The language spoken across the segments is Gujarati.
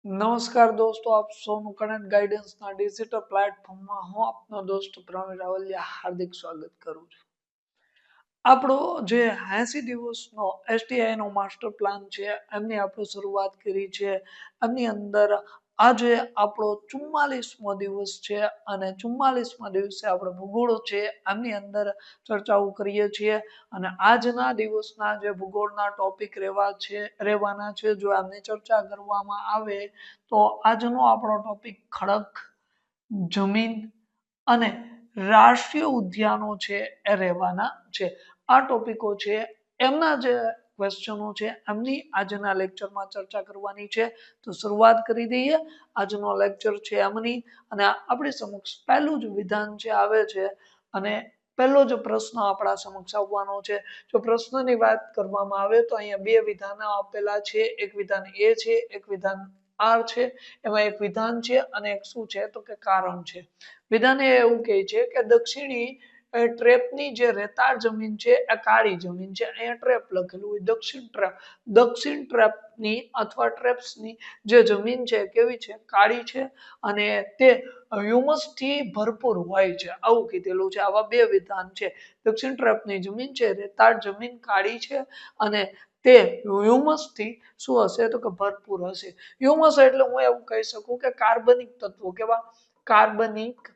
નમસ્કાર દોસ્તો, આપ સૌનું કરંટ ગાઈડન્સના ડિજિટલ પ્લેટફોર્મમાં હું આપનો દોસ્ત પ્રવીણ રાવલિયા હાર્દિક સ્વાગત કરું છું. આપણો જે 80 દિવસનો STI નો માસ્ટર પ્લાન છે એમની આપણે શરૂઆત કરી છે. એમની અંદર આજે આપણો 44મો દિવસ છે અને 44મા દિવસે આપણે ભૂગોળ છે એમની અંદર ચર્ચાઓ કરીએ છીએ. અને આજના દિવસના જે ભૂગોળના ટોપિક રહેવાના છે, જો આમની ચર્ચા કરવામાં આવે તો આજનો આપણો ટોપિક ખડક, જમીન અને રાષ્ટ્રીય ઉદ્યાનો છે એ રહેવાના છે. આ ટોપિકો છે એમના જે ક્વેશ્ચનો છે એમની આજના લેક્ચરમાં ચર્ચા કરવાની છે. તો શરૂઆત કરી દઈએ. આજનો લેક્ચર છે એમની અને આપણી સમક્ષ પહેલું જ વિધાન છે આવે છે અને પહેલો જ પ્રશ્ન આપણા સમક્ષ આવવાનો છે. જો પ્રશ્નની વાત કરવામાં આવે તો અહીંયા બે વિધાનો આપેલા છે. એક વિધાન એ છે, એક વિધાન આર છે. એમાં એક વિધાન છે અને એક શું છે તો કે કારણ છે. વિધાન એવું કહે છે કે દક્ષિણી ટ્રેપની જે રેતાળ જમીન છે એ કાળી જમીન છે. અહીંયા ટ્રેપ લખેલું હોય, દક્ષિણ ટ્રેપની અથવા ટ્રેપ્સની જે જમીન છે કેવી છે? કાળી છે અને તે હ્યુમસ થી ભરપૂર હોય છે, આવું કીધેલું છે. આવા બે વિધાન છે. દક્ષિણ ટ્રેપની જમીન છે રેતાળ જમીન, કાળી છે અને તે હ્યુમસ થી શું હશે તો કે ભરપૂર હશે. હ્યુમસ એટલે હું એવું કહી શકું કે કાર્બનિક તત્વો. કેવા? કાર્બનિક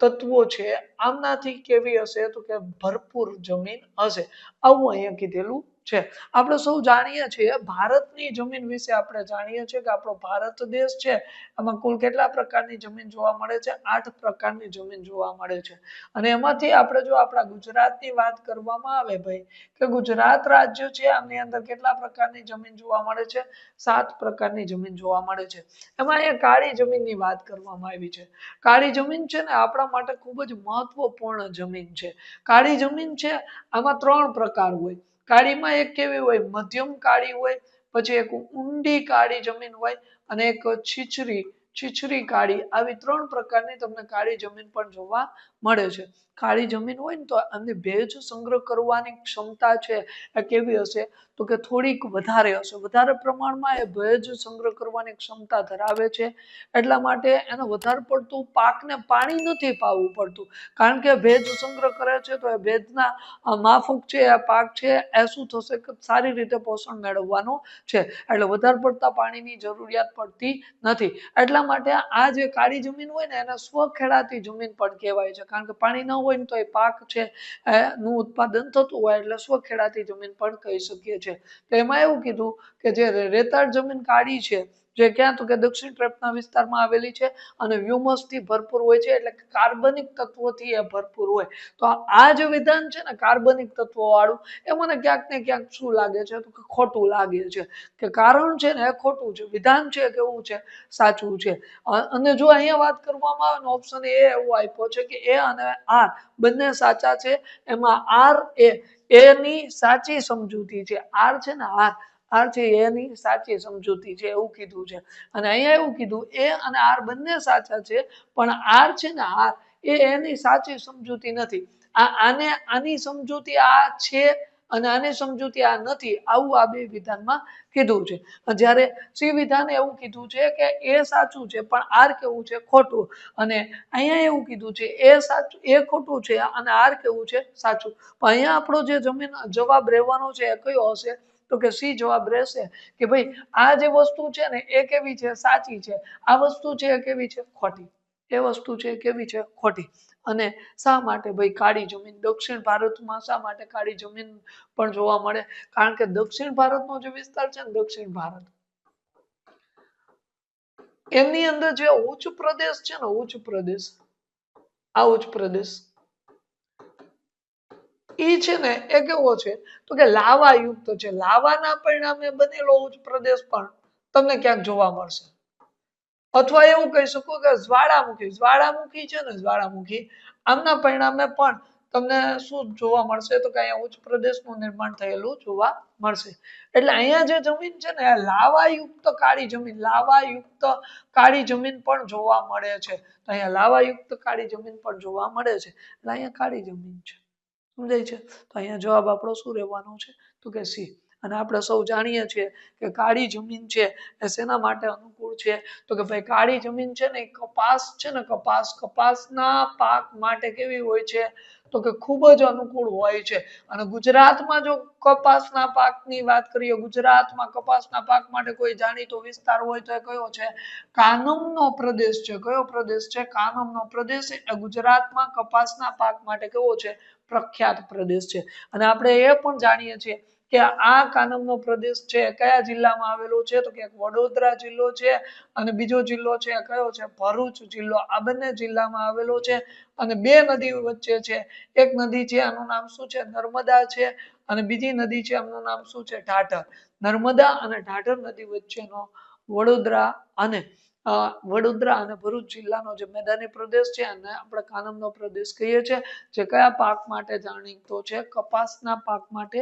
તત્વો છે. આમનાથી કેવી હશે તો કે ભરપૂર જમીન હશે, આવું અહીંયા કીધેલું છે. આપણે સૌ જાણીએ છીએ ભારતની જમીન વિશે. આપણે જાણીએ છીએ કે આપણો ભારત દેશ છે એમાં કુલ કેટલા પ્રકારની જમીન જોવા મળે છે? 8 પ્રકારની જમીન જોવા મળે છે. અને એમાંથી આપણે જો આપણા ગુજરાતની વાત કરવામાં આવે ભાઈ, કે ગુજરાત રાજ્ય છે આની અંદર કેટલા પ્રકારની જમીન જોવા મળે છે? 7 પ્રકારની જમીન જોવા મળે છે. એમાં અહીંયા કાળી જમીનની વાત કરવામાં આવી છે. કાળી જમીન છે ને આપણા માટે ખૂબ જ મહત્વપૂર્ણ જમીન છે. કાળી જમીન છે આમાં 3 પ્રકાર હોય. કાળીમાં એક કેવી હોય? મધ્યમ કાળી હોય, પછી એક ઊંડી કાળી જમીન હોય અને એક છીછરી કાળી. આવી 3 પ્રકારની તમને કાળી જમીન પણ જોવા મળે છે. કાળી જમીન હોય ને તો અંદર ભેજ સંગ્રહ કરવાની ક્ષમતા છે એ કેવી હશે તો કે થોડીક વધારે હશે. વધારે પ્રમાણમાં એ ભેજ સંગ્રહ કરવાની ક્ષમતા ધરાવે છે. એટલા માટે એને વધારે પડતું પાકને પાણી નથી પાવું પડતું, કારણ કે ભેજ સંગ્રહ કરે છે તો એ ભેજના માફક છે આ પાક છે એ શું થશે કે સારી રીતે પોષણ મેળવવાનો છે. એટલે વધારે પડતા પાણીની જરૂરિયાત પડતી નથી. એટલા માટે આ જે કાળી જમીન હોય ને એને સ્વખેડાતી જમીન પણ કહેવાય છે, કારણ કે પાણી ન હોય ને તો એ પાક છે નું ઉત્પાદન થતું હોય એટલે સ્વખેડાતી જમીન પણ કહી શકીએ છીએ. તો એમાં એવું કીધું કે જે રેતાળ જમીન કાળી છે, જે ક્યાં તો કે દક્ષિણ ટ્રેપના વિસ્તારમાં આવેલી છે અને હ્યુમસ થી ભરપૂર હોય છે, એટલે કાર્બનિક તત્વોથી એ ભરપૂર હોય. તો આ જે વિધાન છે ને કાર્બનિક તત્વો વાળું, એ મને ક્યાંક ને ક્યાંક શું લાગે છે તો કે ખોટું લાગે છે. કે કારણ છે ને એ ખોટું છે, વિધાન છે કેવું છે? સાચું છે. અને જો અહીંયા વાત કરવામાં આવે ને ઓપ્શન એ એવો આપ્યો છે કે એ અને આર બંને સાચા છે. એમાં આર એની સાચી સમજૂતી છે. આર છે ને આર છે એની સાચી સમજૂતી છે, એવું કીધું છે. અને અહીંયા એવું કીધું એ અને આર બંને સાચા છે, પણ આર છે ને આર એ એની સાચી સમજૂતી નથી. આની સમજૂતી આ છે અને આની સમજૂતી આ નથી, આવું આ બે વિધાનમાં કીધું છે. જ્યારે સી વિધાન એવું કીધું છે કે એ સાચું છે પણ આર કેવું છે? ખોટું. અને અહીંયા એવું કીધું છે એ સાચું, એ ખોટું છે અને આર કેવું છે? સાચું. પણ અહીંયા આપણો જે જવાબ રહેવાનો છે એ કયો હશે તો કે સી જવાબ રહેશે. કે ભાઈ આ જે વસ્તુ છે ને એ કેવી છે? સાચી છે. આ વસ્તુ છે એ કેવી છે? ખોટી. એ વસ્તુ છે કેવી છે? ખોટી. અને શા માટે ભાઈ કાળી જમીન? દક્ષિણ ભારતમાં શા માટે કાળી જમીન પણ જોવા મળે? કારણ કે દક્ષિણ ભારતનો જે વિસ્તાર છે ને, દક્ષિણ ભારત, એમની અંદર જે ઉચ્ચ પ્રદેશ છે ને, ઉચ્ચ પ્રદેશ, આ ઉચ્ચ પ્રદેશ ઈ છે ને એ કેવો છે તો કે લાવા યુક્ત છે. લાવાના પરિણામે બનેલો ઉચ્ચ પ્રદેશ પણ તમને ક્યાંક જોવા મળશે. અથવા એવું કહી શકો કે જ્વાળામુખી છે ને, જ્વાળામુખી, આમના પરિણામે પણ તમને શું જોવા મળશે તો કે અહીંયા ઉચ્ચ પ્રદેશનું નિર્માણ થયેલું જોવા મળશે. એટલે અહીંયા જે જમીન છે ને લાવાયુક્ત કાળી જમીન, લાવાયુક્ત કાળી જમીન પણ જોવા મળે છે. તો અહીંયા લાવાયુક્ત કાળી જમીન પણ જોવા મળે છે, એટલે અહીંયા કાળી જમીન છે. સમજાય છે? તો અહીંયા જવાબ આપણો શું રહેવાનો છે તો કે સી. અને આપણે સૌ જાણીએ છીએ કે કાળી જમીન છે એ શેના માટે અનુકૂળ છે તો કે ભાઈ કાળી જમીન છે ને કપાસ છે ને કપાસના પાક માટે કેવી હોય છે તો કે ખૂબ જ અનુકૂળ હોય છે અને ગુજરાતમાં જો કપાસના પાકની વાત કરીએ ગુજરાતમાં કપાસના પાક માટે કોઈ જાણીતો વિસ્તાર હોય તો એ કયો છે કાનમનો પ્રદેશ છે કયો પ્રદેશ છે કાનમનો પ્રદેશ એ ગુજરાતમાં કપાસના પાક માટે કેવો છે પ્રખ્યાત પ્રદેશ છે અને આપણે એ પણ જાણીએ છીએ કે આ કાનમનો પ્રદેશ છે કયા જિલ્લામાં આવેલો છે તો કે વડોદરા જિલ્લો છે અને બીજો જિલ્લો છે કયો છે ભરૂચ જિલ્લો આ બંને જિલ્લામાં આવેલો છે અને બે નદી વચ્ચે છે એક નદી છે આનું નામ શું છે નર્મદા છે અને બીજી નદી છે એમનું નામ શું છે ઢાઢર નર્મદા અને ઢાઢર નદી વચ્ચેનો વડોદરા અને ભરૂચ જિલ્લાનો જે મેદાની પ્રદેશ છે અને આપણે કાનમનો પ્રદેશ કહીએ છીએ જે કયા પાક માટે જાણીતો છે કપાસના પાક માટે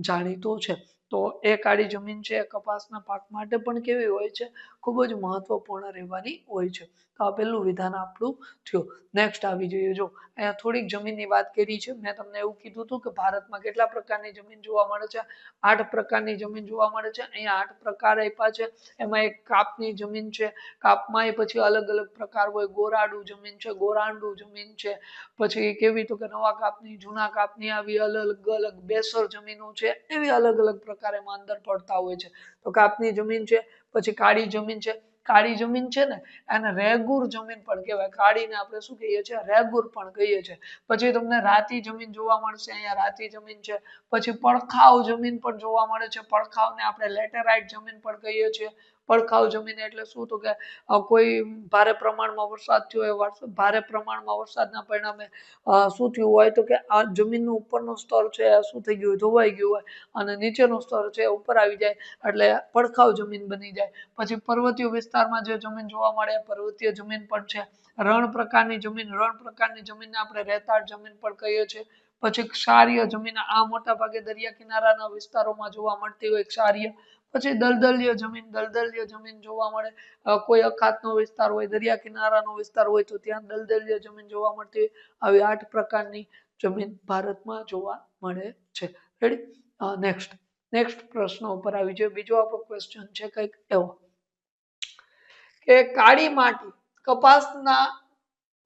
જાણીતો છે તો એ કાળી જમીન છે કપાસના પાક માટે પણ કેવી હોય છે ખૂબ જ મહત્વપૂર્ણ રહેવાની હોય છે તો આ પહેલું વિધાન આપણું થયું નેક્સ્ટ આવી જઈએ જો અહીંયા થોડીક જમીનની વાત કરી છે મેં તમને એવું કીધું હતું કે ભારતમાં કેટલા પ્રકારની જમીન જોવા મળે છે 8 પ્રકારની જમીન જોવા મળે છે અહીંયા 8 પ્રકાર આપ્યા છે એમાં એક કાપની જમીન છે કાપમાં પછી અલગ અલગ પ્રકાર હોય ગોરાડું જમીન છે ગોરાંડું જમીન છે પછી કેવી તો કે નવા કાપની જૂના કાપની આવી અલગ અલગ બેસર જમીનો છે એવી અલગ અલગ પ્રકાર એમાં અંદર પડતા હોય છે તો કાપની જમીન છે પછી કાળી જમીન છે કાળી જમીન છે ને એને રેગુર જમીન પણ કહેવાય કાળીને આપણે શું કહીએ છીએ રેગુર પણ કહીએ છીએ પછી તમને રાતી જમીન જોવા મળશે અહીંયા રાતી જમીન છે પછી પડખાવ જમીન પણ જોવા મળે છે પડખાવને આપણે લેટેરાઇટ જમીન પણ કહીએ છીએ પડખાવ જમીન એટલે શું તો કે કોઈ ભારે પ્રમાણમાં વરસાદ થયો હોય ભારે પ્રમાણમાં વરસાદના પરિણામે શું થયું હોય તો કે આ જમીનનું ઉપરનું સ્તર છે શું થઈ ગયું ધોવાઈ ગયું હોય અને નીચેનું સ્તર છે ઉપર આવી જાય એટલે પડખાવ જમીન બની જાય પછી પર્વતીય વિસ્તારમાં જે જમીન જોવા મળે પર્વતીય જમીન પણ છે રણ પ્રકારની જમીનને આપણે રેતાળ જમીન પણ કહીએ છીએ પછી ક્ષારીય જમીન આ મોટા ભાગે દરિયા કિનારાના વિસ્તારોમાં જોવા મળતી હોય ક્ષારીય પછી દલદલીય જમીન જોવા મળે કોઈ અખાતનો વિસ્તાર હોય દરિયા કિનારાનો વિસ્તાર હોય તો ત્યાં દલદલીય જમીન જોવા મળતી હોય આવી 8 પ્રકારની જમીન ભારતમાં જોવા મળે છે રેડી નેક્સ્ટ પ્રશ્ન ઉપર આવી જાય બીજો આપણો ક્વેશ્ચન છે કંઈક એવો કે કાળી માટી કપાસના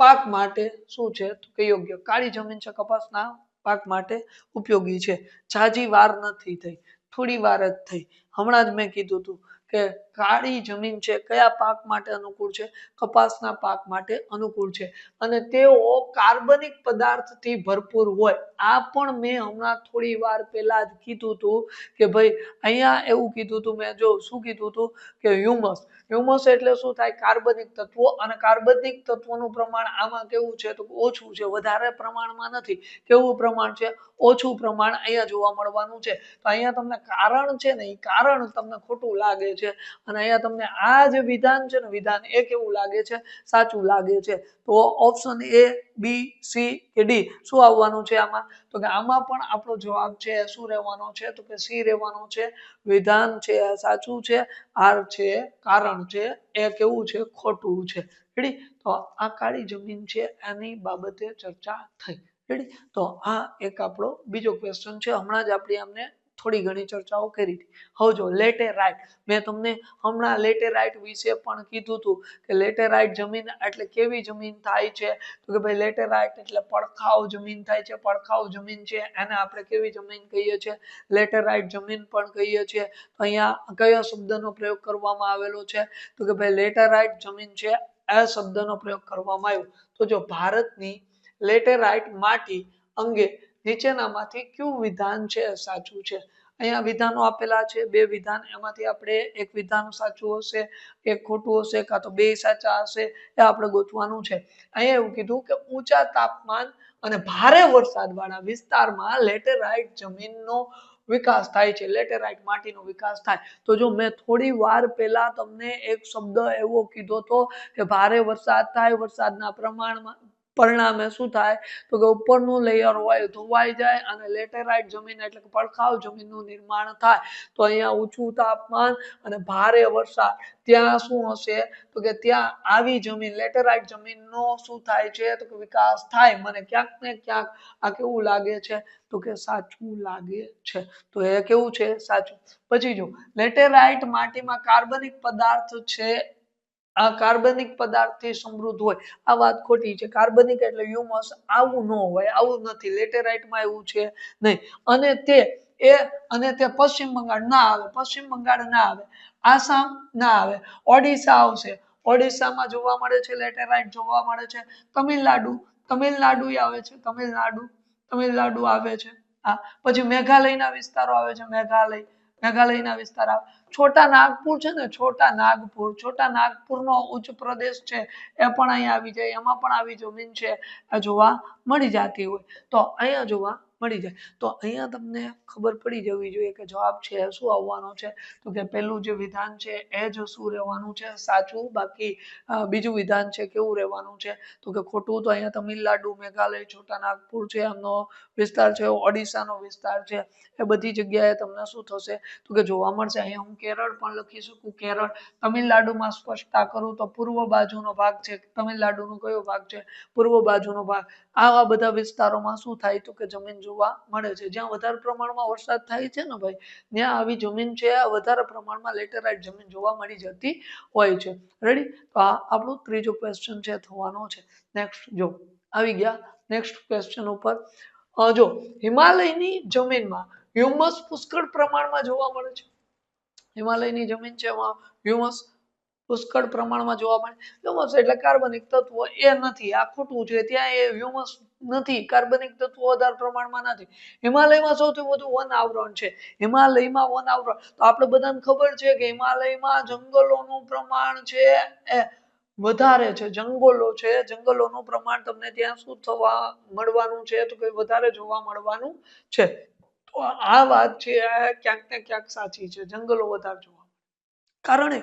પાક માટે શું છે તો કે યોગ્ય કાળી જમીન છે કપાસના પાક માટે ઉપયોગી છે જાજી વાર નથી થઈ થોડી વાર જ થઈ હમણાં જ મેં કીધું હતું કે કાળી જમીન છે કયા પાક માટે અનુકૂળ છે કપાસના પાક માટે અનુકૂળ છે અને તેઓ કાર્બનિક પદાર્થથી ભરપૂર હોય આ પણ મેં હમણાં થોડી વાર પહેલા જ કીધું હતું કે ભાઈ અહીંયા એવું કીધું હતું મેં જો શું કીધું હતું કે હ્યુમસ એટલે શું થાય કાર્બનિક તત્વો અને કાર્બનિક તત્વોનું પ્રમાણ આમાં કેવું છે તો ઓછું છે વધારે પ્રમાણમાં નથી કેવું પ્રમાણ છે ઓછું પ્રમાણ અહીંયા જોવા મળવાનું છે તો અહીંયા તમને કારણ છે ને એ કારણ તમને ખોટું લાગે છે અને અહીંયા તમને આ જે વિધાન છે ને વિધાન એ કેવું લાગે છે સાચું લાગે છે તો ઓપ્શન A B C કે D શું આવવાનું છે આમાં તો કે આમાં પણ આપણો જવાબ છે શું રહેવાનો છે તો કે C રહેવાનો છે વિધાન છે સાચું છે R છે કારણ છે એ કેવું છે ખોટું છે રેડી તો આ કાળી જમીન છે એની બાબતે ચર્ચા થઈ રેડી તો આ એક આપણો બીજો ક્વેશ્ચન છે હમણાં જ આપણે અમને થોડી ઘણી ચર્ચાઓ કરી હતી હવે જો લેટેરાઇટ મેં તમને હમણાં લેટેરાઇટ વિશે પણ કીધું હતું કે લેટેરાઇટ જમીન એટલે કેવી જમીન થાય છે તો કે ભાઈ લેટેરાઇટ એટલે પડખાવ જમીન થાય છે પડખાવ જમીન છે એને આપણે કેવી જમીન કહીએ છીએ લેટેરાઇટ જમીન પણ કહીએ છીએ અહીંયા કયા શબ્દનો પ્રયોગ કરવામાં આવેલો છે તો કે ભાઈ લેટેરાઇટ જમીન છે આ શબ્દનો પ્રયોગ કરવામાં આવ્યો તો જો ભારતની લેટેરાઇટ માટી અંગે નીચેનામાંથી કયું વિધાન છે સાચું છે અહીંયા વિધાનો આપેલા છે બે વિધાન એમાંથી આપણે એક વિધાન સાચું હશે એક ખોટું હશે કાં તો બે સાચા હશે એ આપણે ગોતવાનું છે અહીંયા એવું કીધું કે ઊંચા તાપમાન અને ભારે વરસાદ વાળા વિસ્તારમાં લેટેરાઇટ જમીનનો વિકાસ થાય છે લેટેરાઇટ માટીનો વિકાસ થાય તો જો મેં થોડી વાર પહેલા તમને એક શબ્દ એવો કીધો તો કે ભારે વરસાદ થાય વરસાદના પ્રમાણમાં પરિણામે શું થાય તો કે ઉપરનું લેયર હોય ધોવાઈ જાય અને લેટેરાઇટ જમીન એટલે કે પડખાવ જમીનનું નિર્માણ થાય તો અહીંયા ઊંચું તાપમાન અને ભારે વરસાદ ત્યાં શું હશે તો કે ત્યાં આવી જમીન લેટેરાઇટ જમીનનો શું થાય છે તો કે વિકાસ થાય મને ક્યાંક ને ક્યાંક આ કેવું લાગે છે તો કે સાચું લાગે છે તો એ કેવું છે સાચું પછી જો લેટેરાઇટ માટીમાં કાર્બનિક પદાર્થ છે આ કાર્બનિક પદાર્થથી સમૃદ્ધ હોય આ વાત ખોટી છે કાર્બનિક એટલે હ્યુમસ આવું ન હોય આવું નથી લેટેરાઇટમાં એવું છે નહીં અને તે પશ્ચિમ બંગાળ ના આવે પશ્ચિમ બંગાળ ના આવે આસામ ના આવે ઓડિશા આવશે ઓડિશામાં જોવા મળે છે લેટેરાઇટ જોવા મળે છે તમિલનાડુ આવે છે તમિલનાડુ આવે છે હા પછી મેઘાલયના વિસ્તારો આવે છે મેઘાલયના વિસ્તાર આવે છોટા નાગપુર છે ને છોટા નાગપુરનો ઉચ્ચ પ્રદેશ છે એ પણ અહીંયા આવી જાય એમાં પણ આવી જમીન છે આ જોવા મળી જતી હોય તો અહીંયા જોવા મળી જાય તો અહીંયા તમને ખબર પડી જવી જોઈએ કે જવાબ છે શું આવવાનો છે તો કે પહેલું જે વિધાન છે એ જ શું રહેવાનું છે સાચું બાકી બીજું વિધાન છે કેવું રહેવાનું છે તો કે ખોટું તો અહીંયા તમિલનાડુ મેઘાલય છોટા નાગપુર છે એમનો વિસ્તાર છે ઓડિશાનો વિસ્તાર છે એ બધી જગ્યાએ તમને શું થશે તો કે જોવા મળશે અહીંયા હું કેરળ પણ લખી શકું કેરળ તમિલનાડુમાં સ્પષ્ટતા કરું તો પૂર્વ બાજુનો ભાગ છે તમિલનાડુનો કયો ભાગ છે પૂર્વ બાજુનો ભાગ આવા બધા વિસ્તારોમાં શું થાય તો કે જમીન જોવા મળે છે જ્યાં વધારે પ્રમાણમાં વરસાદ થાય છે ને ભાઈ ત્યાં આવી જમીન છે વધારે પ્રમાણમાં લેટેરાઇટ જમીન જોવા મળી જતી હોય છે રેડી તો આ આપણું ત્રીજો ક્વેશ્ચન છે થવાનો છે નેક્સ્ટ જો આવી ગયા નેક્સ્ટ ક્વેશ્ચન ઉપર જો હિમાલયની જમીનમાં હ્યુમસ પુષ્કળ પ્રમાણમાં જોવા મળે છે હિમાલયની જમીન છે એમાં હ્યુમસ પુષ્કળ પ્રમાણમાં જોવા મળે હ્યુમસ એટલે કાર્બનિક તત્વો એ નથી આ ખોટું છે ત્યાં એ હ્યુમસ નથી કાર્બનિક તત્વો વધારે પ્રમાણમાં નથી હિમાલયમાં સૌથી વધુ વન આવરણ છે હિમાલયમાં વન આવરણ તો આપણે બધાને ખબર છે કે હિમાલયમાં જંગલોનું પ્રમાણ છે એ વધારે છે જંગલોનું પ્રમાણ તમને ત્યાં શું થવા મળવાનું છે તો કે વધારે જોવા મળવાનું છે તો આ વાત છે ક્યાંક ને ક્યાંક સાચી છે જંગલો વધારે જોવા કારણે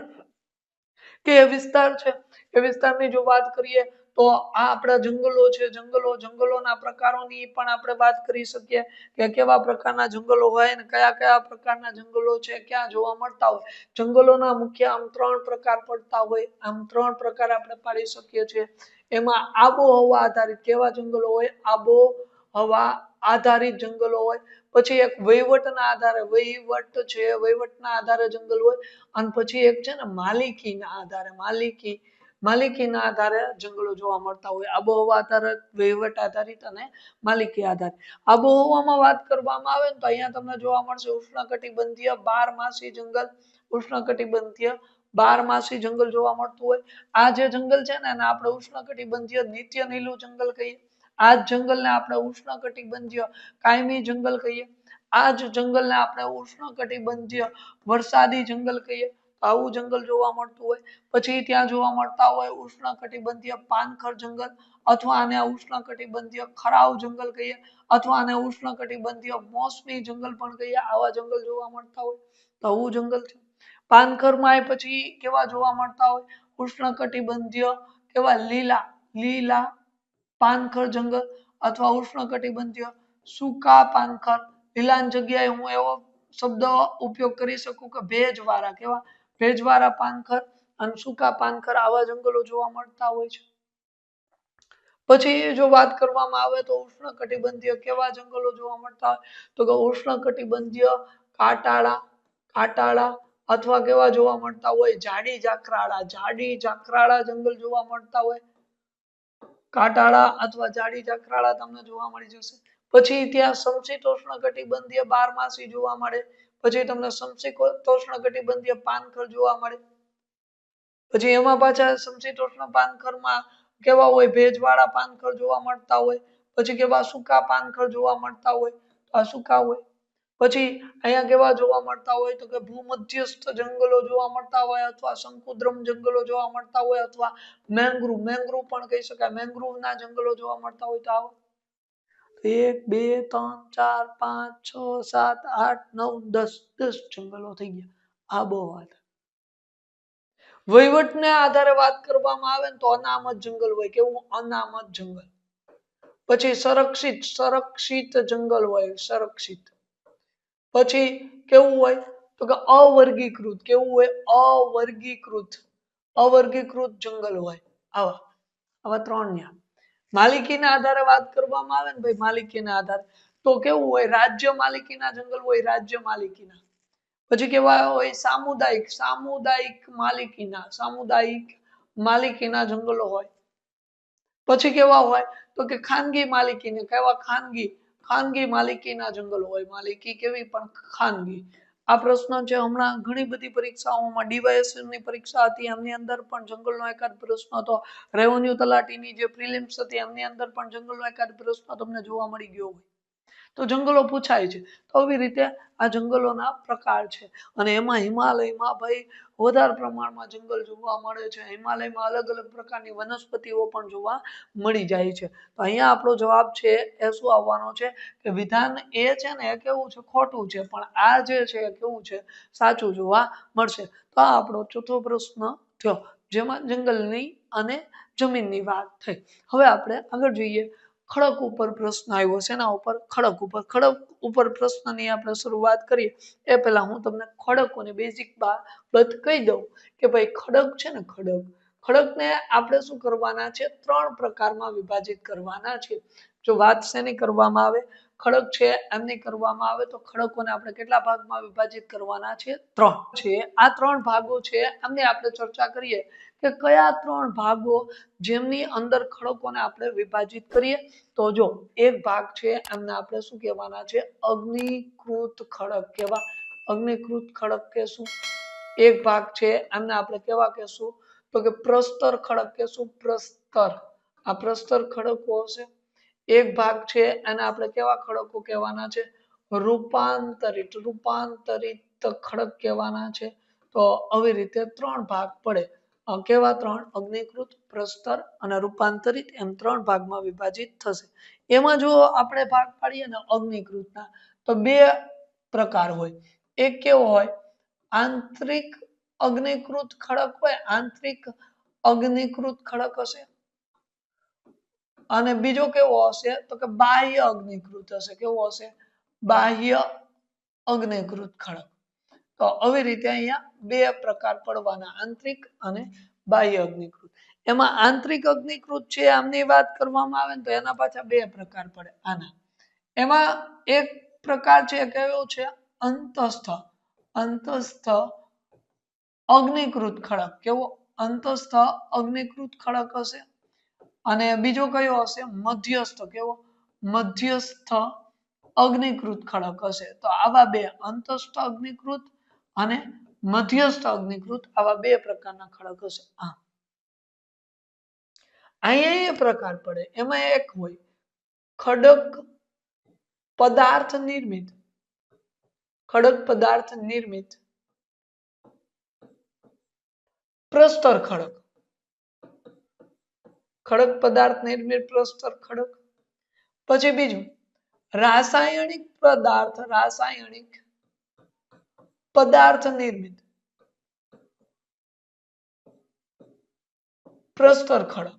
કે એ વિસ્તાર છે એ વિસ્તારની જો વાત કરીએ તો આ આપણા જંગલો છે જંગલોના પ્રકારોની પણ આપણે વાત કરી શકીએ કે કેવા પ્રકારના જંગલો હોય ને કયા કયા પ્રકારના જંગલો છે ક્યાં જોવા મળતા હોય જંગલોના મુખ્ય આમ 3 પ્રકાર પડતા હોય આમ 3 પ્રકાર આપણે પાડી શકીએ છીએ એમાં આબોહવા આધારિત કેવા જંગલો હોય આબોહવા આધારિત જંગલો હોય પછી એક વહીવટના આધારે જંગલ હોય અને પછી એક છે ને માલિકીના આધારે જંગલો જોવા મળતા હોય આબોહવા આધારિત વહીવટ આધારિત અને માલિકી આધારિત આબોહવામાં વાત કરવામાં આવે તો અહીંયા તમને જોવા મળશે ઉષ્ણકટિબંધીય 12 માસી જંગલ ઉષ્ણકટિબંધીય 12 માસી જંગલ જોવા મળતું હોય આ જે જંગલ છે ને એને આપણે ઉષ્ણકટિબંધીય નિત્ય નીલું જંગલ કહીએ આ જંગલને આપણે ઉષ્ણકટિબંધીય કાયમી જંગલ કહીએ આ જ જંગલને આપણે ઉષ્ણકટિબંધીય વરસાદી જંગલ કહીએ આવું જંગલ જોવા મળતું હોય પછી ત્યાં જોવા મળતા હોય ઉષ્ણકટિબંધીય પાનખર જંગલ અથવા આને ઉષ્ણકટિબંધીય ખરાવ જંગલ કહીએ અથવા આને ઉષ્ણકટિબંધીય મોસમી જંગલ પણ કહીએ આવા જંગલ જોવા મળતા હોય તો આવું જંગલ છે પાનખરમાં પછી કેવા જોવા મળતા હોય ઉષ્ણકટિબંધીય કેવા લીલા પાનખર જંગલ અથવા ઉષ્ણકટિબંધીય સૂકા પાનખર લીલાની જગ્યાએ હું એવો શબ્દ ઉપયોગ કરી શકું કે ભેજવાળા પાનખર અને સૂકા પાનખર આવા જંગલો જોવા મળતા હોય છે પછી જો વાત કરવામાં આવે તો ઉષ્ણકટિબંધીય કેવા જંગલો જોવા મળતા હોય તો કે ઉષ્ણકટિબંધીય કાટાળા અથવા કેવા જોવા મળતા હોય જાડી જાખરાળા જંગલ જોવા મળતા હોય કાટાળા અથવા જાડી જાખરાળા તમને જોવા મળી જશે પછી ત્યાં સમશીતોષ્ણ કટિબંધીય 12 માસી જોવા મળે પછી તમને સમશીતોષ્ણ કટિબંધીય પાનખર જોવા મળે પછી એમાં પાછા સમશીતોષ્ણ પાનખરમાં કેવા હોય ભેજવાળા પાનખર જોવા મળતા હોય પછી કેવા સૂકા પાનખર જોવા મળતા હોય આ સૂકા હોય પછી અહીંયા કેવા જોવા મળતા હોય તો કે ભૂમધ્યસ્થ જંગલો જોવા મળતા હોય અથવા શંકુદ્રમ જંગલો જોવા મળતા હોય અથવા મેંગ્રુવ પણ કહી શકાય મેંગ્રુવના જંગલો જોવા મળતા હોય તો આવો 1 2 3 4 5 6 7 8 9 10 જંગલો થઈ ગયા આબોહવા વહીવટને આધારે વાત કરવામાં આવે તો અનામત જંગલ હોય કેવું અનામત જંગલ પછી સંરક્ષિત જંગલ હોય, સંરક્ષિત. પછી કેવું હોય તો કે અવર્ગીકૃત, કેવું હોય અવર્ગીકૃત જંગલ હોય. આવા ત્રણ ન્યા. માલિકીના આધારે વાત કરવામાં આવે ને ભાઈ, માલિકીના આધારે તો કેવું હોય, રાજ્ય માલિકીના જંગલ હોય, રાજ્ય માલિકીના. પછી કેવા હોય સામુદાયિક માલિકીના જંગલો હોય. પછી કેવા હોય તો કે ખાનગી માલિકીને, કેવા ખાનગી માલિકીના જંગલો હોય, માલિકી કેવી પણ ખાનગી. આ પ્રશ્ન છે હમણાં ઘણી બધી પરીક્ષાઓમાં, ડીવાયએસએસ ની પરીક્ષા હતી એમની અંદર પણ જંગલનો એકાદ પ્રશ્ન હતો, રેવન્યુ તલાટીની જે પ્રિલિમ્સ હતી એમની અંદર પણ જંગલનો એકાદ પ્રશ્ન તમને જોવા મળી ગયો હોય. તો જંગલો પૂછાય છે. તો આવી રીતે આ જંગલોના પ્રકાર છે. અને એમાં હિમાલયમાં ભાઈ વધારે પ્રમાણમાં જંગલ જોવા મળે છે. હિમાલયમાં અલગ અલગ પ્રકારની વનસ્પતિઓ પણ જોવા મળી જાય છે. તો અહીંયા આપણો જવાબ છે એ શું આવવાનો છે કે વિધાન એ છે ને એ કેવું છે, ખોટું છે, પણ આ જે છે એ કેવું છે, સાચું જોવા મળશે. તો આ આપણો ચોથો પ્રશ્ન થયો, જેમાં જંગલની અને જમીનની વાત થઈ. હવે આપણે આગળ જોઈએ. ખડક ઉપર પ્રશ્ન આવ્યો છે, એના ઉપર ખડક ઉપર પ્રશ્નની આપણે શરૂઆત કરીએ એ પહેલા હું તમને ખડકોની બેઝિક બાબત કહી દઉં કે ભાઈ ખડક છે ને, ખડકને આપણે શું કરવાના છે, ત્રણ પ્રકારમાં વિભાજિત કરવાના છે. જો વાત શેની કરવામાં આવે, ખડક છે એમની કરવામાં આવે તો ખડકોને આપણે કેટલા ભાગમાં વિભાજિત કરવાના છે, ત્રણ છે. આ ત્રણ ભાગો છે એમની આપણે ચર્ચા કરીએ કે કયા ત્રણ ભાગો જેમની અંદર ખડકોને આપણે વિભાજિત કરીએ. તો જો એક ભાગ છે એમને આપણે શું કહેવાના છે, અગ્નિકૃત ખડક. કેવા અગ્નિકૃત ખડક કહેશું. એક ભાગ છે એમને આપણે કેવા કહેશું તો કે પ્રસ્તર ખડક કહેશું, પ્રસ્તર. આ પ્રસ્તર ખડકો હશે. એક ભાગ છે એને આપણે કેવા ખડકો કહેવાના છે, રૂપાંતરિત ખડક કહેવાના છે. તો આવી રીતે ત્રણ ભાગ પડે. કેવા ત્રણ? અગ્નિકૃત, પ્રસ્તર અને રૂપાંતરિત, એમ ત્રણ ભાગમાં વિભાજિત થશે. એમાં જો આપણે ભાગ પાડીએ ને અગ્નિકૃતના, તો બે પ્રકાર હોય. એક કેવો હોય, આંતરિક અગ્નિકૃત ખડક હોય, આંતરિક અગ્નિકૃત ખડક હશે. અને બીજો કેવો હશે તો કે બાહ્ય અગ્નિકૃત હશે. કેવો હશે? બાહ્ય અગ્નિકૃત ખડક. તો આવી રીતે અહીંયા બે પ્રકાર પડવાના, આંતરિક અને બાહ્ય અગ્નિકૃત. એમાં આંતરિક અગ્નિકૃત છે આમની વાત કરવામાં આવે ને તો એના પાછા બે પ્રકાર પડે આના. એમાં એક પ્રકાર છે કયો છે, અંતસ્થ અગ્નિકૃત ખડક. કેવો? અંતસ્થ અગ્નિકૃત ખડક હશે. અને બીજો કયો હશે, મધ્યસ્થ. કેવો? મધ્યસ્થ અગ્નિકૃત ખડક હશે. તો આવા બે, અંતસ્થ અગ્નિકૃત અને મધ્યસ્થ અગ્નિકૃત, આવા બે પ્રકારના ખડક હશે. અહીંયા એ પ્રકાર પડે. એમાં એક હોય ખડક પદાર્થ નિર્મિત. ખડક પદાર્થ નિર્મિત પ્રસ્તર ખડક. ખડક પદાર્થ નિર્મિત પ્રસ્તર ખડક. પછી બીજું રાસાયણિક પદાર્થ નિર્મિત પ્રસ્તર ખડક.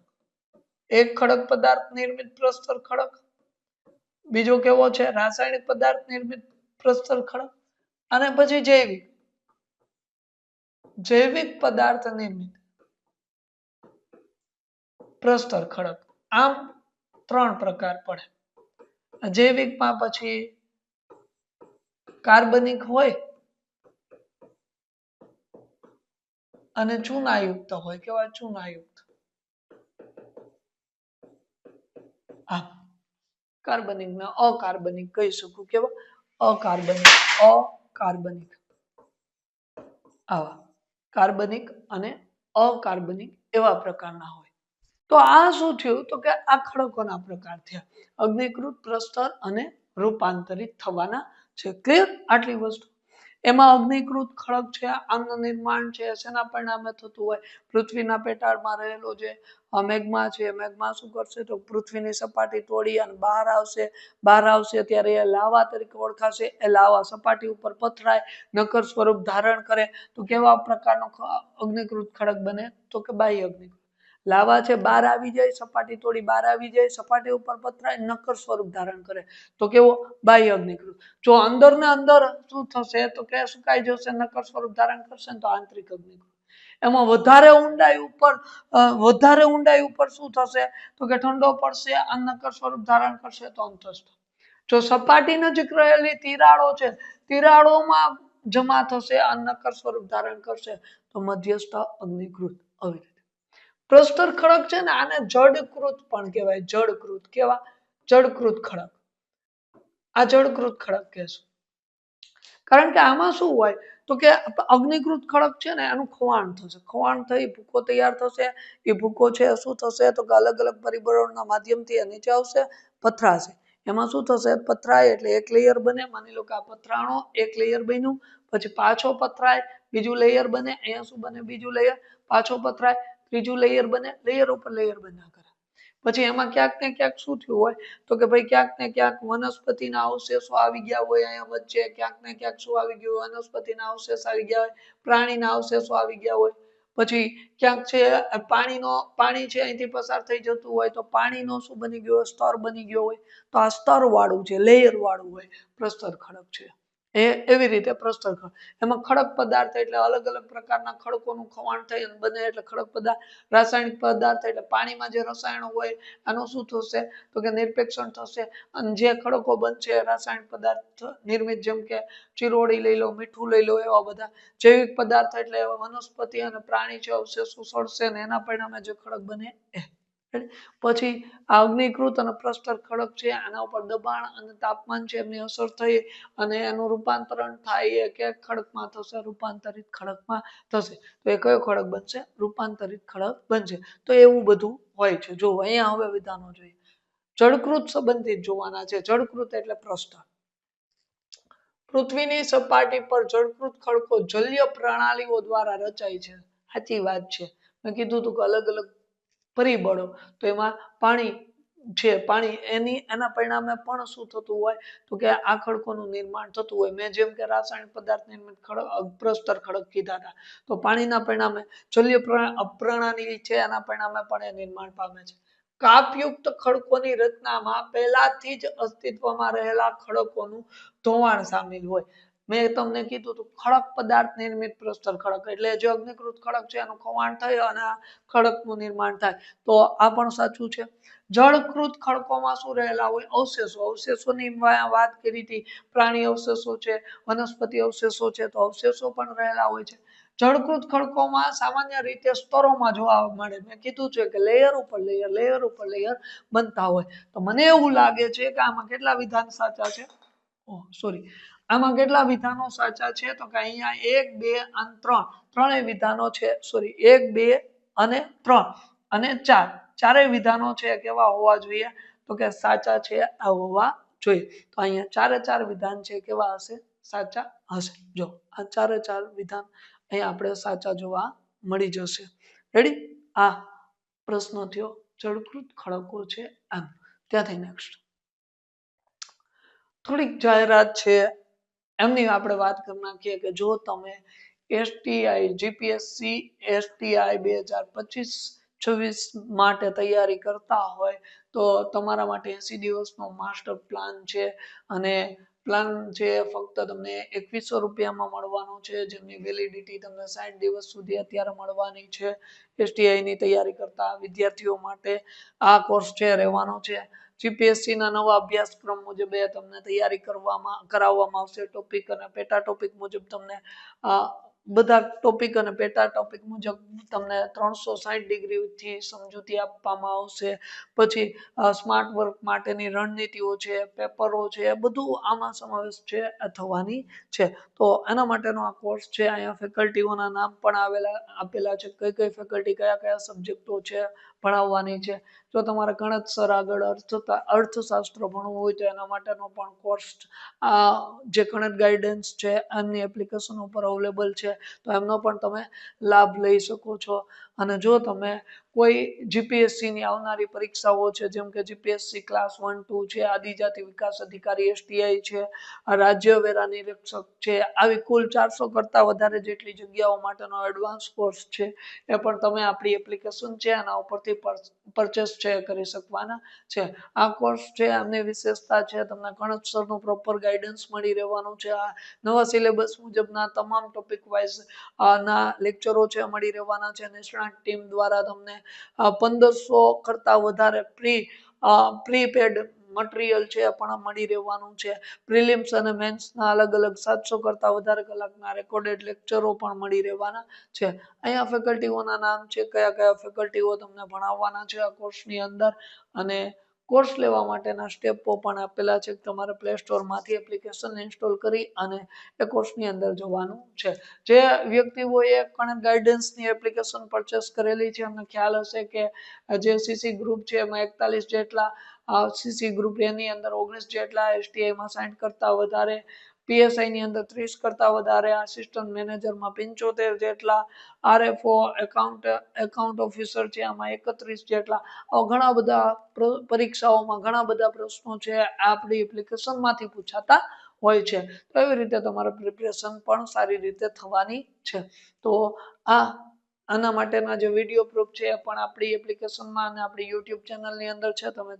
એક ખડક પદાર્થ નિર્મિત પ્રસ્તર ખડક. બીજો કેવો છે, રાસાયણિક પદાર્થ નિર્મિત પ્રસ્તર ખડક. અને પછી જૈવિક પદાર્થ નિર્મિત પ્રસ્તર ખડક. આમ ત્રણ પ્રકાર પડે. જૈવિકમાં પછી કાર્બનિક હોય અને ચૂનાયુક્ત હોય. કેવા? ચૂનાયુક્ત. કાર્બનિક ને અકાર્બનિક કહી શકું. કેવા? અકાર્બનિક. આવા કાર્બનિક અને અકાર્બનિક એવા પ્રકારના હોય. તો આ શું થયું તો કે આ ખડકોના પ્રકાર થયા, અગ્નિકૃત, પ્રસ્તર અને રૂપાંતરિત થવાના છે. ક્લિયર? આટલી વસ્તુ. એમાં અગ્નિકૃત ખડક છે આમનું નિર્માણ છે શેના પરિણામે થતું હોય, પૃથ્વીના પેટાળમાં રહેલો જે મેગ્મા છે, મેગ્મા શું કરશે તો પૃથ્વીની સપાટી તોડી અને બહાર આવશે ત્યારે એ લાવા તરીકે ઓળખાશે. એ લાવા સપાટી ઉપર પથરાય, નક્કર સ્વરૂપ ધારણ કરે તો કેવા પ્રકારનો અગ્નિકૃત ખડક બને તો કે બાહ્ય અગ્નિકૃત. લાવા છે બહાર આવી જાય, સપાટી તોડી બહાર આવી જાય, સપાટી ઉપર પથરાય, નક્કર સ્વરૂપ ધારણ કરે તો કેવો બાહ્ય અગ્નિકૃત. જો અંદર ને અંદર શું થશે તો કે સુકાઈ જશે, નક્કર સ્વરૂપ ધારણ કરશે તો આંતરિક અગ્નિકૃત. એમાં વધારે ઊંડાઈ ઉપર શું થશે તો કે ઠંડો પડશે, આ નક્કર સ્વરૂપ ધારણ કરશે તો અંતસ્થ. જો સપાટી નજીક રહેલી તિરાડો છે, તિરાડોમાં જમા થશે, આ નક્કર સ્વરૂપ ધારણ કરશે તો મધ્યસ્થ અગ્નિકૃત. આવી રીતે પ્રસ્તર ખડક છે ને આને જડકૃત પણ કહેવાય. જડકૃત કેવા? જડકૃત ખડક. આ જડકૃત ખડક કહેશું. કારણ કે આમાં શું હોય તો કે અગ્નિકૃત ખડક છે ને એનું ખવાણ થશે, ખવાણ થઈ ભૂકો તૈયાર થશે. એ ભૂકો છે શું થશે તો કે અલગ અલગ પરિબળોના માધ્યમથી નીચે આવશે, પથરાશે. એમાં શું થશે, પથરાય એટલે એક લેયર બને. માની લો કે આ પથરાણો એક લેયર બન્યું, પછી પાછો પથરાય બીજું લેયર બને. અહીંયા શું બને, બીજું લેયર, પાછો પથરાય ત્રીજું લેયર બને, લેયર ઉપર લેયર બન્યા કરે. પછી એમાં ક્યાંક ને ક્યાંક શું થયું હોય તો કે ભાઈ ક્યાંક ને ક્યાંક વનસ્પતિના અવશેષો આવી ગયા હોય, અહીંયા વચ્ચે ક્યાંક ને ક્યાંક શું આવી ગયું હોય, વનસ્પતિના અવશેષ આવી ગયા હોય, પ્રાણીના અવશેષો આવી ગયા હોય. પછી ક્યાંક છે પાણી છે અહીંથી પસાર થઈ જતું હોય તો પાણીનો શું બની ગયો, સ્તર બની ગયો હોય. તો આ સ્તર વાળું છે, લેયર વાળું હોય પ્રસ્તર ખડક છે. એવી રીતે પ્રસ્તર ખડક. એમાં ખડક પદાર્થ એટલે અલગ અલગ પ્રકારના ખડકોનું ખવાણ થઈ બને એટલે ખડક પદાર્થ. રાસાયણિક પદાર્થ એટલે પાણીમાં જે રસાયણો હોય આનું શું થશે તો કે નિરપેક્ષણ થશે, અને જે ખડકો બનશે રાસાયણિક પદાર્થ નિર્મિત, જેમ કે ચિરોડી લઈ લો, મીઠું લઈ લો, એવા બધા જૈવિક પદાર્થ એટલે વનસ્પતિ અને પ્રાણી છે અવશેષો સળશે ને એના પરિણામે જે ખડક બને એ. પછી આ અગ્નિકૃત અને પ્રસ્તર ખડક છે આના ઉપર દબાણ અને તાપમાન છે એમની અસર થઈ અને એનું રૂપાંતરણ થાય કે ખડકમાં થશે, રૂપાંતરિત ખડકમાં થશે. તો એ કયો ખડક બનશે, રૂપાંતરિત ખડક બનશે. તો એવું બધું હોય છે. જો અહીંયા હવે વિધાનો જોઈએ. જળકૃત સંબંધિત જોવાના છે. જળકૃત એટલે પ્રસ્તર. પૃથ્વીની સપાટી પર જળકૃત ખડકો જલીય પ્રણાલીઓ દ્વારા રચાય છે. સાચી વાત છે. મેં કીધું હતું કે અલગ અલગ પરિબળો, તો એમાં પાણી છે, પાણી એના પરિણામે પણ શું થતું હોય તો કે આ ખડકોનું નિર્માણ થતું હોય. મેં જેમ કે રાસાયણિક પદાર્થ નિર્મિત પ્રસ્તર ખડક કીધા હતા, તો પાણીના પરિણામે જલીય પ્રણાલી છે એના પરિણામે પણ એ નિર્માણ પામે છે. કાપયુક્ત ખડકોની રચનામાં પહેલાથી જ અસ્તિત્વમાં રહેલા ખડકોનું ધોવાણ સામેલ હોય. મેં તમને કીધું હતું ખડક પદાર્થ નિર્મિત પ્રસ્તર ખડક એટલે જે અગ્નિકૃત ખડક છે એનું ખવાણ થાય અને આ ખડકનું નિર્માણ થાય. તો આ પણ સાચું છે. જળકૃત ખડકોમાં શું રહેલા હોય, અવશેષો. અવશેષોની વાત કરી હતી, પ્રાણી અવશેષો છે, વનસ્પતિ અવશેષો છે, તો અવશેષો પણ રહેલા હોય છે. જળકૃત ખડકોમાં સામાન્ય રીતે સ્તરોમાં જોવા મળે. મેં કીધું છે કે લેયર ઉપર લેયર, લેયર ઉપર લેયર બનતા હોય. તો મને એવું લાગે છે કે આમાં કેટલા વિધાન સાચા છે, સોરી, આમાં કેટલા વિધાનો સાચા છે તો કે અહીંયા 1 2 અને 3 ત્રણેય વિધાનો છે. સોરી, 1 2 અને 3 અને 4 ચારેય વિધાનો છે કેવા હોવા જોઈએ તો કે સાચા છે આ હોવા જોઈએ. તો અહીંયા ચારે ચાર વિધાન છે કેવા હશે, સાચા હશે. જો આ ચારે ચાર વિધાન અહીંયા આપણે સાચા જોવા મળી જશે. રેડી. આ પ્રશ્ન થયો જળકૃત ખડકો છે આમ. ત્યાંથી નેક્સ્ટ થોડીક જાહેરાત છે એમની આપણે વાત કરી નાખીએ કે જો તમે STI GPSC STI 2025-26 માટે તૈયારી કરતા હોય તો તમારા માટે 80 દિવસનો માસ્ટર પ્લાન છે. અને પ્લાન છે ફક્ત તમને 2100 રૂપિયામાં મળવાનો છે, જેમની વેલિડિટી તમને 60 દિવસ સુધી અત્યારે મળવાની છે. STI ની તૈયારી કરતા વિદ્યાર્થીઓ માટે આ કોર્સ છે રહેવાનો છે. જીપીએસસી ના નવા અભ્યાસક્રમ મુજબ તમને તૈયારી કરાવવામાં આવશે. ટોપિક અને પેટા ટોપિક મુજબ તમને બધા ટોપિક અને પેટા ટોપિક મુજબ તમને 360 ડિગ્રીથી સમજૂતી આપવામાં આવશે. પછી સ્માર્ટ વર્ક માટેની રણનીતિઓ છે, પેપરો છે, બધું આમાં સમાવેશ છે થવાની છે. તો એના માટેનો આ કોર્સ છે. અહીંયા ફેકલ્ટીઓના નામ પણ આપેલા છે, કઈ કઈ ફેકલ્ટી કયા કયા સબ્જેક્ટો છે ભણાવવાની છે. જો તમારે ગણિતસર આગળ અર્થશાસ્ત્ર ભણવું હોય તો એના માટેનો પણ કોર્સ જે ગણિત ગાઈડન્સ છે એમની એપ્લિકેશન ઉપર અવેલેબલ છે, તો એમનો પણ તમે લાભ લઈ શકો છો. અને જો તમે કોઈ જીપીએસસી ની આવનારી પરીક્ષાઓ છે જેમ કે જીપીએસસી ક્લાસ 1-2 છે, આદિજાતિ વિકાસ અધિકારી એસટીઆઈ છે, રાજ્ય વેરા નિરીક્ષક છે, આવી કુલ 400 કરતા વધારે જેટલી જગ્યાઓ માટેનો એડવાન્સ કોર્સ છે એ પણ તમે આપણી એપ્લિકેશન છે આના ઉપરથી પરચેસ છે કરી શકવાના છે. આ કોર્સ છે આની વિશેષતા છે તમને ગણિતસરનું પ્રોપર ગાઈડન્સ મળી રહેવાનું છે. આ નવા સિલેબસ મુજબના તમામ ટોપિક વાઇઝ ના લેક્ચરો છે મળી રહેવાના છે. નિષ્ણાત ટીમ દ્વારા તમને 1500 કરતા વધારે પ્રીપેડ મટીરિયલ છે પણ મળી રહેવાનું છે. પ્રિલિમ્સ અને મેન્સના અલગ અલગ 700 કરતા વધારે કલાકના રેકોર્ડેડ લેક્ચરો પણ મળી રહેવાના છે. અહીંયા ફેકલ્ટીઓના નામ છે કયા કયા ફેકલ્ટીઓ તમને ભણાવવાના છે આ કોર્સની અંદર, અને કોર્સ લેવા માટેના સ્ટેપો પણ આપેલા છે. તમારે પ્લે સ્ટોરમાંથી એપ્લિકેશન ઇન્સ્ટોલ કરી અને એ કોર્સની અંદર જવાનું છે. જે વ્યક્તિઓએ કણક ગાઈડન્સની એપ્લિકેશન પરચેસ કરેલી છે અમને ખ્યાલ હશે કે જે સીસી ગ્રુપ છે એમાં 41 જેટલા સીસી ગ્રુપ એની અંદર 19 જેટલા, એસટીઆઈમાં 60 કરતા વધારે, પીએસઆઈ ની અંદર 30 કરતા વધારે, આસિસ્ટન્ટ મેનેજરમાં 75 જેટલા, આરએફઓ એકાઉન્ટ ઓફિસર છે આમાં 31 જેટલા. ઘણા બધા પરીક્ષાઓમાં ઘણા બધા પ્રશ્નો છે આપણી એપ્લિકેશનમાંથી પૂછાતા હોય છે. તો એવી રીતે તમારે પ્રિપરેશન પણ સારી રીતે થવાની છે. તો આના માટેના જે વિડીયો પ્રૂફ છે એ પણ આપણી એપ્લિકેશનમાં અને આપણી યુટ્યુબ ચેનલની અંદર છે. તમે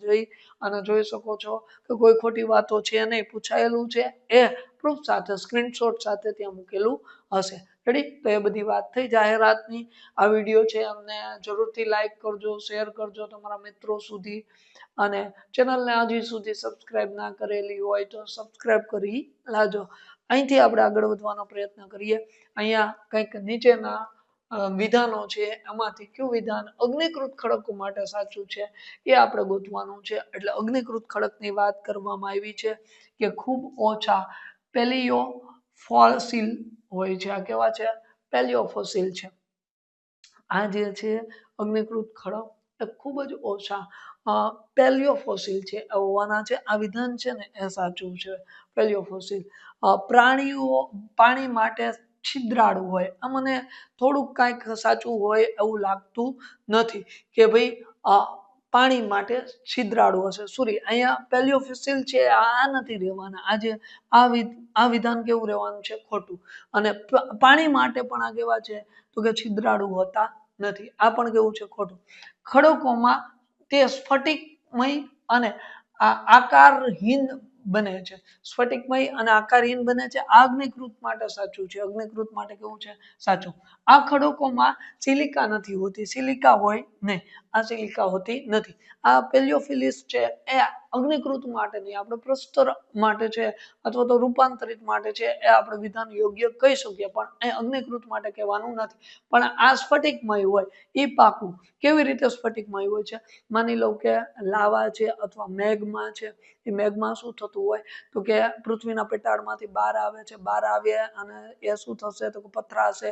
જોઈ શકો છો કે કોઈ ખોટી વાતો છે નહીં, પૂછાયેલું છે એ પ્રૂફ સાથે સ્ક્રીનશોટ સાથે ત્યાં મૂકેલું હશે. રેડી? તો એ બધી વાત થઈ જાહેરાતની. આ વિડીયો છે અમને જરૂરથી લાઈક કરજો, શેર કરજો તમારા મિત્રો સુધી, અને ચેનલને હજી સુધી સબસ્ક્રાઇબ ના કરેલી હોય તો સબસ્ક્રાઇબ કરી લાજો. અહીંથી આપણે આગળ વધવાનો પ્રયત્ન કરીએ. અહીંયા કંઈક નીચેના વિધાનો છે એમાંથી કયું વિધાન અગ્નિકૃત ખડકો માટે સાચું છે એ આપણે ગોતવાનું છે. એટલે અગ્નિકૃત ખડકની વાત કરવામાં આવી છે કે ખૂબ ઓછા પેલિયો ફોસિલ હોય છે. આ કેવા છે? પેલિયો ફોસિલ છે. આ જે છે અગ્નિકૃત ખડક એ ખૂબ જ ઓછા પેલિયો ફોસિલ છે હોવાના છે. આ વિધાન છે ને એ સાચું છે. પેલિયો ફોસિલ પ્રાણીઓ પાણી માટે છિદ્રાળુ હોય. આ મને થોડુંક કાંઈક સાચું હોય એવું લાગતું નથી કે ભાઈ પાણી માટે છિદ્રાળુ હશે. સોરી, અહીંયા પેલિયો ફોસિલ છે આ નથી રહેવાના. આજે આ વિધાન કેવું રહેવાનું છે? ખોટું. અને પાણી માટે પણ આ કેવા છે તો કે છિદ્રાળુ હોતા નથી. આ પણ કેવું છે? ખોટું. ખડકોમાં તે સ્ફટિકમય અને આકારહીન બને છે. સ્ફટિકમય અને આકારહીન બને છે. આ અગ્નિકૃત માટે સાચું છે. અગ્નિકૃત માટે કેવું છે? સાચું. આ ખડકોમાં સિલિકા નથી હોતી. સિલિકા હોય નહીં. આ સિલિકા હોતી નથી. આ પેલિયોફિલિસ છે એ અગ્નિકૃત માટે નહીં, આપણે પ્રસ્તર માટે છે અથવા તો રૂપાંતરિત માટે છે એ આપણે વિધાન યોગ્ય કહી શકીએ, પણ એ અગ્નિકૃત માટે કહેવાનું નથી. પણ આ સ્ફટિકમય હોય એ પાકું. કેવી રીતે સ્ફટિકમય હોય છે? માની લો કે લાવા છે અથવા મેઘમાં છે. એ મેઘમાં શું થતું હોય તો કે પૃથ્વીના પેટાળમાંથી બહાર આવે છે. બહાર આવે અને એ શું થશે તો કે પથરાશે,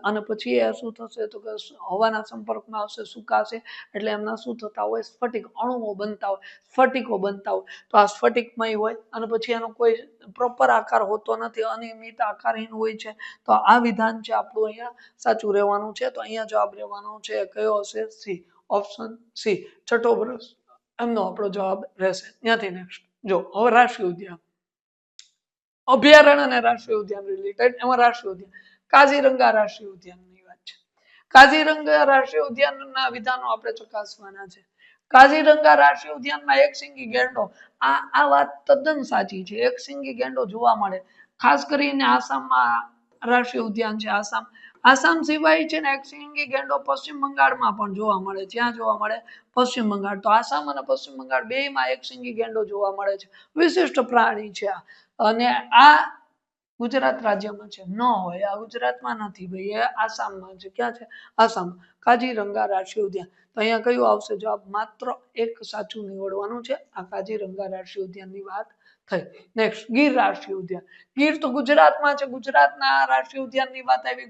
અને પછી એ શું થશે તો કે હવાના સંપર્કમાં આવશે, સુકાશે, એટલે એમના શું થતા હોય? સ્ફટિક અણુઓ બનતા હોય, સ્ફટિકો બનતા હોય. તો આ સ્ફટિકમય હોય અને પછી એનો કોઈ પ્રોપર આકાર હોતો નથી, અનિયમિત આકારહીન હોય છે. તો આ વિધાન છે આપણું અહીંયા સાચું રહેવાનું છે. તો અહીંયા જવાબ રહેવાનો છે કયો હશે? C, option C. છઠ્ઠો પ્રશ્ન એમનો આપણો જવાબ રહેશે. ત્યાંથી નેક્સ્ટ જો, હવે રાષ્ટ્રીય ઉદ્યાન, અભયારણ્ય અને રાષ્ટ્રીય ઉદ્યાન રિલેટેડ. એમાં રાષ્ટ્રીય ઉદ્યાન કાઝીરંગા રાષ્ટ્રીય ઉદ્યાનની વાત છે. કાઝીરંગા રાષ્ટ્રીય ઉદ્યાનના વિધાનો આપણે ચકાસવાના છે. કાઝીરંગા રાષ્ટ્રીય ઉદ્યાનમાં એક સિંગી ગેંડો, આ વાત તદ્દન સાચી છે. એક સિંગી ગેંડો જોવા મળે. ખાસ કરીને આસામમાં રાષ્ટ્રીય ઉદ્યાન છે. આસામ સિવાય છે ને એક સિંગી ગેંડો પશ્ચિમ બંગાળમાં પણ જોવા મળે. જ્યાં જોવા મળે? પશ્ચિમ બંગાળ. તો આસામ અને પશ્ચિમ બંગાળ બેયમાં એક સિંગી ગેંડો જોવા મળે છે. વિશિષ્ટ પ્રાણી છે આ. અને આ ગુજરાત રાજ્યમાં છે? ન હોય. આ ગુજરાતમાં નથી ભાઈ, એ આસામમાં છે. ક્યાં છે? આસામ. કાઝીરંગા રાષ્ટ્રીય ઉદ્યાન. તો અહીંયા કયું આવશે જવાબ? માત્ર એક સાચું નીવડવાનું છે. આ કાઝીરંગા રાષ્ટ્રીય ઉદ્યાનની વાત થઈ. નેક્સ્ટ, ગીર રાષ્ટ્રીય ઉદ્યાન. ગીર તો ગુજરાતમાં છે. ગુજરાતના રાષ્ટ્રીય ઉદ્યાનની વાત આવી.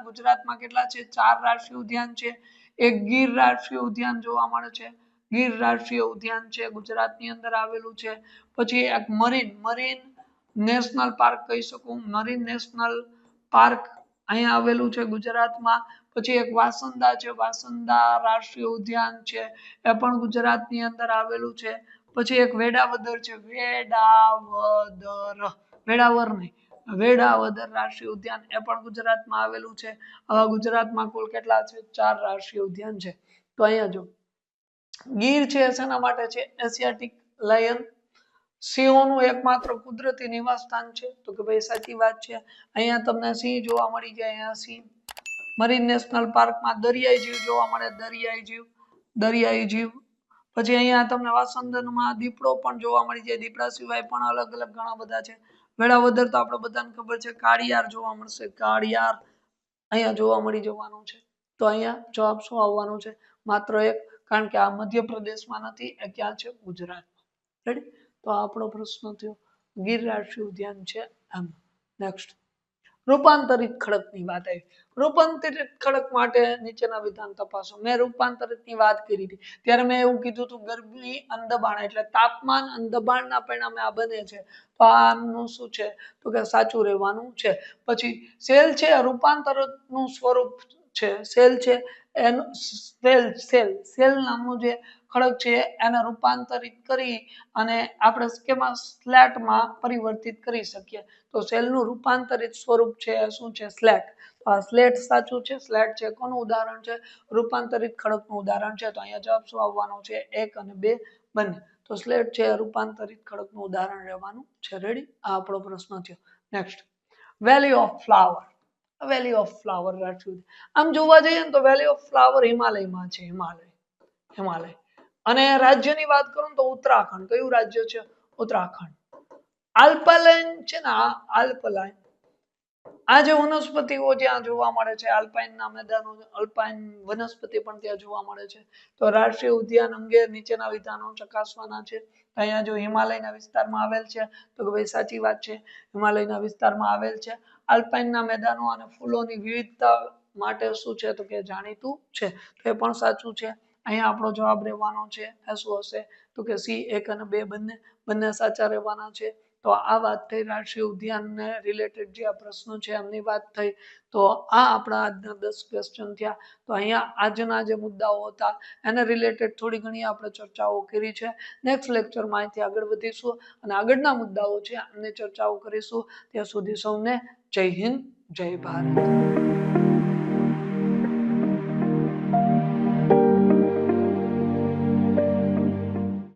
ગુજરાતમાં કેટલા છે? 4 રાષ્ટ્રીય ઉદ્યાન છે. એક ગીર રાષ્ટ્રીય ઉદ્યાન જોવા મળે છે. ગીર રાષ્ટ્રીય ઉદ્યાન છે ગુજરાતની અંદર આવેલું છે. પછી એક મરીન નેશનલ પાર્ક કહી શકું. મરીન નેશનલ પાર્ક અહીંયા આવેલું છે ગુજરાતમાં. પછી એક વાસંદા છે, વાસંદા રાષ્ટ્રીય ઉદ્યાન છે, એ પણ ગુજરાતની અંદર આવેલું છે. પછી એક વેડાવદર છે, વેડાવર નહીં, વેડાવદર રાષ્ટ્રીય ઉદ્યાન એ પણ ગુજરાતમાં આવેલું છે. ગુજરાતમાં કુલ કેટલા છે? 4 રાષ્ટ્રીય ઉદ્યાન છે. તો અહીંયા જો ગીર છે શેના માટે છે? Asiatic lion. સિંહોનું એકમાત્ર કુદરતી નિવાસ સ્થાન છે, તો કે ભાઈ સાચી વાત છે. અહીંયા તમને સિંહ જોવા મળી જાય. અહીંયા સિંહ. મરીન નેશનલ પાર્કમાં દરિયાઈ જીવ જોવા મળે, દરિયાઈ જીવ. પછી અહીંયા તમને વાસંદનમાં દીપડો પણ જોવા મળી જાય. દીપડા સિવાય પણ અલગ અલગ ઘણા બધા છે. વેળાવદર તો આપણે બધાને ખબર છે. કાળિયાર જોવા મળશે, કાળિયાર અહીંયા જોવા મળી જવાનું છે. તો અહીંયા જવાબ શું આવવાનો છે? માત્ર એક, કારણ કે આ મધ્યપ્રદેશમાં નથી, એ ક્યાં છે? ગુજરાતમાં. રેડી? તો આપણો પ્રશ્ન થયો ગીર રાષ્ટ્રીય ઉદ્યાન છે એમ. નેક્સ્ટ, રૂપાંતરિત ખડકની વાત આવી. રૂપાંતરિત ખડક માટે નીચેના વિધાન તપાસો. મેં રૂપાંતરિતની વાત કરી હતી ત્યારે મેં એવું કીધું હતું ગરમી અને દબાણ એટલે તાપમાન અને દબાણના પરિણામે આ બને છે. તો આનું શું છે? તો કે સાચું રહેવાનું છે. પછી સેલ છે, રૂપાંતરનું સ્વરૂપ છે. સેલ છે એનું સેલ નામનું જે ખડક છે એને રૂપાંતરિત કરી અને આપણે કેમાં? સ્લેટમાં પરિવર્તિત કરી શકીએ. તો સેલનું રૂપાંતરિત સ્વરૂપ છે શું છે? સ્લેટ. આ સ્લેટ સાચું છે. સ્લેટ છે કોનું ઉદાહરણ છે? રૂપાંતરિત ખડકનું ઉદાહરણ છે. તો અહીંયા જવાબ શું આવવાનો છે? 1 અને 2 બંને. તો સ્લેટ છે રૂપાંતરિત ખડકનું ઉદાહરણ રહેવાનું છે. રેડી? આ આપણો પ્રશ્ન થયો. Next, valley of flower. Valley of flower રાખ્યું. આમ જોવા જઈએ ને તો વેલી ઓફ ફ્લાવર હિમાલયમાં છે. હિમાલય. અને રાજ્યની વાત કરું તો ઉત્તરાખંડ. કયું રાજ્ય છે? ઉત્તરાખંડ. આલ્પાઇન છે ને, આલ્પાઇન આ જે વનસ્પતિઓ જ્યાં જોવા મળે છે, આલ્પાઇનના મેદાનો, આલ્પાઇન વનસ્પતિ પણ ત્યાં જોવા મળે છે. તો રાષ્ટ્રીય ઉદ્યાન અંગે નીચેના વિધાનો ચકાસવાના છે. અહીંયા જો હિમાલયના વિસ્તારમાં આવેલ છે, તો કે ભાઈ સાચી વાત છે, હિમાલયના વિસ્તારમાં આવેલ છે. આલ્પાઇનના મેદાનો અને ફૂલોની વિવિધતા માટે શું છે? તો કે જાણીતું છે. તો એ પણ સાચું છે. અહીંયા આપણો જવાબ રહેવાનો છે શું હશે? તો કે સી 1 અને 2 બંને સાચા રહેવાના છે. તો આ વાત થઈ રાષ્ટ્રીય ઉદ્યાનને રિલેટેડ જે આ પ્રશ્નો છે એમની વાત થઈ. તો આ આપણા આજના 10 ક્વેશ્ચન થયા. તો અહીંયા આજના જે મુદ્દાઓ હતા એને રિલેટેડ થોડી ઘણી આપણે ચર્ચાઓ કરી છે. નેક્સ્ટ લેક્ચરમાં અહીંથી આગળ વધીશું અને આગળના મુદ્દાઓ છે એમની ચર્ચાઓ કરીશું. ત્યાં સુધી સૌને જય હિન્દ, જય ભારત.